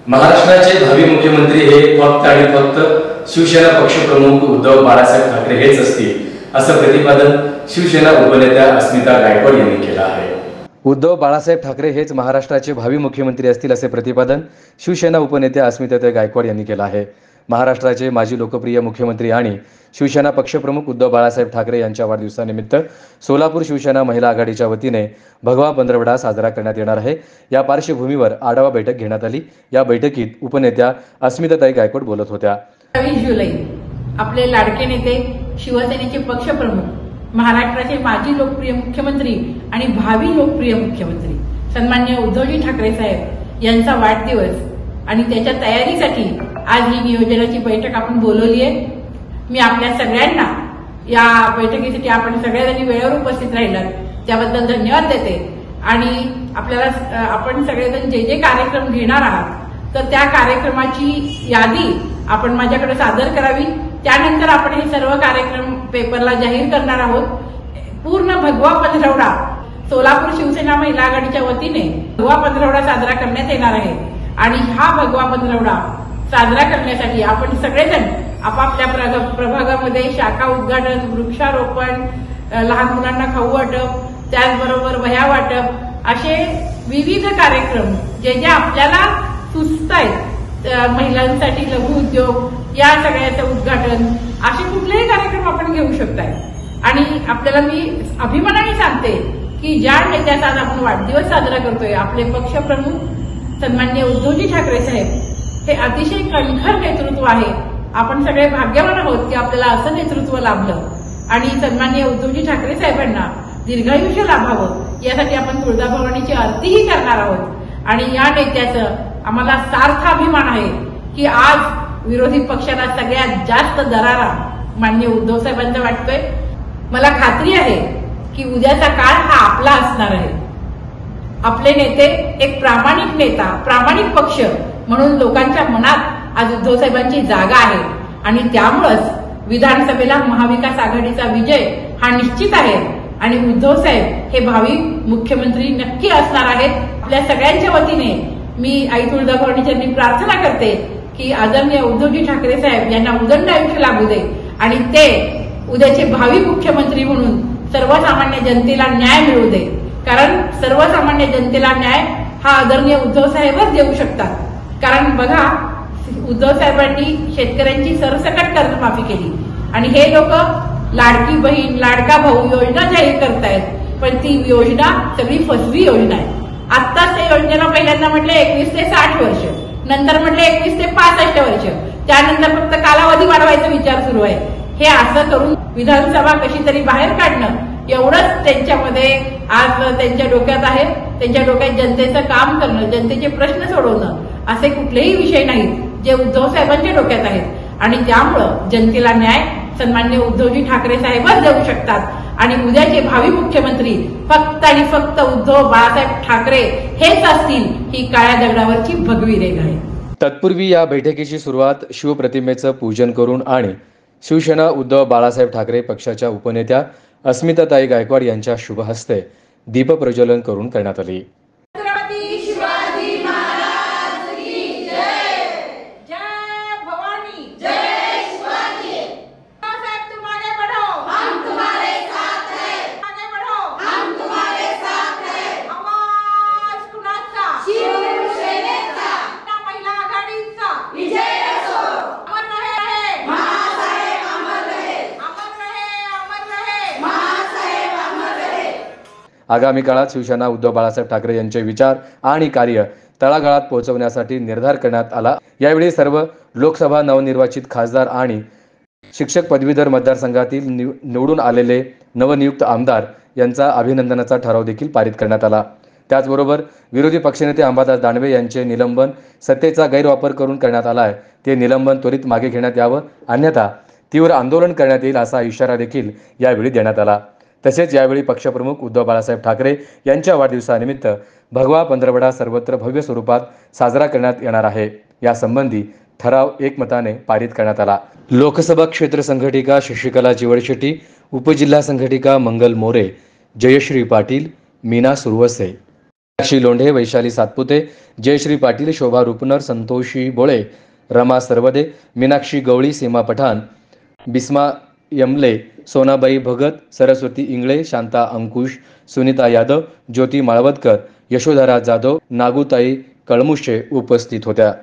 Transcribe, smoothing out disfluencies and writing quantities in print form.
महाराष्ट्राचे भावी मुख्यमंत्री हे फक्त आणि फक्त शिवसेना पक्षप्रमुख उद्धव बाळासाहेब ठाकरे हेच असतील असं प्रतिपादन शिवसेना उपनेत्या अस्मिता गायकवाड यांनी केलं आहे। उद्धव बाळासाहेब ठाकरे हेच महाराष्ट्राचे भावी मुख्यमंत्री असतील असे प्रतिपादन शिवसेना उपनेत्या अस्मिता गायकवाड यांनी केलं आहे। महाराष्ट्राचे माजी लोकप्रिय मुख्यमंत्री आणि शिवसेना पक्षप्रमुख उद्धव बाळासाहेब ठाकरे यांच्या वाढदिवसानिमित्त सोलापूर शिवसेना महिला आघाडीच्या वतीने भगवा पंधरवडा साजरा करण्यात येणार आहे। या पार्श्वभूमीवर आढावा बैठक घेण्यात आली। या बैठकीत उपनेत्या अस्मिता गायकवाड बोलत होत्या। 23 जुलै आपले लाडके नेते शिवसेनेचे पक्षप्रमुख महाराष्ट्राचे माजी लोकप्रिय मुख्यमंत्री आणि भावी लोकप्रिय मुख्यमंत्री सन्माननीय उद्धवजी ठाकरे साहेब यांचा वाढदिवस आणि त्याच्या तयारीसाठी आज ही नियोजनाची बैठक आपण बोलवली आहे। मी आपल्या सगळ्यांना या बैठकीसाठी आपण सगळ्यांनी वेळेवर उपस्थित राहिलात त्याबद्दल धन्यवाद देते आणि आपल्याला आपण सगळेजण जे जे कार्यक्रम घेणार आहात तर त्या कार्यक्रमाची यादी आपण माझ्याकडे सादर करावी। त्यानंतर आपण हे सर्व कार्यक्रम पेपरला जाहीर करणार आहोत। पूर्ण भगवा पंधरवडा सोलापूर शिवसेना महिला आघाडीच्या वतीने भगवा पंधरवडा साजरा करण्यात येणार आहे आणि हा भगवा पंधरवडा साजरा करण्यासाठी आपण सगळेजण आपापल्या प्रभागामध्ये शाखा उद्घाटन, वृक्षारोपण, लहान मुलांना खाऊ वाटप, त्याचबरोबर वह्या वाटप असे विविध कार्यक्रम जे जे आपल्याला सुचत आहेत, महिलांसाठी लघु उद्योग या सगळ्याचं उद्घाटन असे कुठलेही कार्यक्रम आपण घेऊ शकताय। आणि आपल्याला मी अभिमानाने सांगते की ज्या नेत्याचा आज आपण वाढदिवस साजरा करतोय आपले पक्षप्रमुख सन्माननीय उद्धवजी ठाकरे साहेब हे अतिशय कणखर नेतृत्व आहे। आपण सगळे भाग्यवान आहोत की आपल्याला असं नेतृत्व लाभलं आणि सन्माननीय उद्धवजी ठाकरे साहेबांना दीर्घायुष्य लाभावं यासाठी आपण तुळजाभवानीची आरतीही करणार आहोत। आणि या नेत्याचं आम्हाला सार्थ अभिमान आहे की आज विरोधी पक्षाला सगळ्यात जास्त दरारा माननीय उद्धव साहेबांचा वाटतोय। मला खात्री आहे की उद्याचा काळ हा आपला असणार आहे। आपले नेते एक प्रामाणिक नेता, प्रामाणिक पक्ष म्हणून लोकांच्या मनात आज उद्धव साहेबांची जागा आहे आणि त्यामुळेच विधानसभेला महाविकास आघाडीचा विजय हा निश्चित आहे आणि उद्धव साहेब हे भावी मुख्यमंत्री नक्की असणार आहेत। आपल्या सगळ्यांच्या वतीने मी आई तुळजाभवानीचरणी प्रार्थना करते की आदरणीय उद्धवजी ठाकरे साहेब यांना उदंड आयुष्य लाभू दे आणि ते उद्याचे भावी मुख्यमंत्री म्हणून सर्वसामान्य जनतेला न्याय मिळू दे। कारण सर्वसामान्य जनतेला न्याय हा आदरणीय उद्धव साहेबच देऊ शकतात। कारण बघा उद्धव साहेबांनी शेतकऱ्यांची सरसकट कर्जमाफी केली आणि हे लोक लाडकी बहीण, लाडका भाऊ योजना जाहीर करतायत पण ती योजना सगळी फसवी योजना आहे। आत्ताच त्या योजनेला पहिल्यांदा म्हटले 21 ते 60 वर्ष, नंतर म्हटले 21 ते 65 वर्ष, त्यानंतर फक्त कालावधी वाढवायचा विचार सुरू आहे। हे असं करून विधानसभा कशी तरी बाहेर काढणं एवढंच त्यांच्यामध्ये आज त्यांच्या डोक्यात आहे। त्यांच्या डोक्यात जनतेचं काम करणं, जनतेचे प्रश्न सोडवणं असे कुठलेही विषय नाहीत जे उद्धव साहेबांच्या डोक्यात आहेत आणि त्यामुळं जनतेला न्याय सन्माननीय उद्धवजी ठाकरे साहेबच देऊ शकतात आणि उद्याचे भावी मुख्यमंत्री फक्त आणि फक्त उद्धव बाळासाहेब ठाकरे हेच असतील ही काळ्या दगडावरची भगवी रेघ आहे। तत्पूर्वी या बैठकीची सुरुवात शिवप्रतिमेचं पूजन करून आणि शिवसेना उद्धव बाळासाहेब ठाकरे पक्षाच्या उपनेत्या अस्मिता गायकवाड यांच्या शुभ हस्ते दीपप्रज्वलन करून करण्यात आली। आगामी काळात शिवसेना उद्धव बाळासाहेब ठाकरे यांचे विचार आणि कार्य तळागाळात पोहोचवण्यासाठी निर्धार करण्यात आला। यावेळी सर्व लोकसभा नवनिर्वाचित खासदार आणि शिक्षक पदवीधर मतदारसंघातील निवडून आलेले नवनियुक्त आमदार यांचा अभिनंदनाचा ठराव देखील पारित करण्यात आला। त्याचबरोबर विरोधी पक्षनेते अंबादास दानवे यांचे निलंबन सत्तेचा गैरवापर करून करण्यात आला आहे, ते निलंबन त्वरित मागे घेण्यात यावं, अन्यथा तीव्र आंदोलन करण्यात येईल असा इशारा देखील यावेळी देण्यात आला। तसेच यावेळी पक्षप्रमुख उद्धव बाळासाहेब ठाकरे यांच्या वाढदिवसानिमित्त भगवा पंधरवडा सर्वत्र भव्य स्वरूपात साजरा करण्यात येणार आहे यासंबंधी ठराव एकमताने पारित करण्यात आला। लोकसभा क्षेत्र संघटिका शशिकला चिवडशेट्टी, उपजिल्हा संघटिका मंगल मोरे, जयश्री पाटील, मीना सुरवसे। मीनाक्षी लोंढे, वैशाली सातपुते, जयश्री पाटील, शोभा रुपनर, संतोषी बोळे, रमा सरवदे, मीनाक्षी गवळी, सीमा पठाण, बिस्मा यमले, सोनाबाई भगत, सरस्वती इंगळे, शांता अंकुश, सुनीता यादव, ज्योती माळवदकर, यशोधरा जाधव, नागुताई कळमुशे उपस्थित होत्या.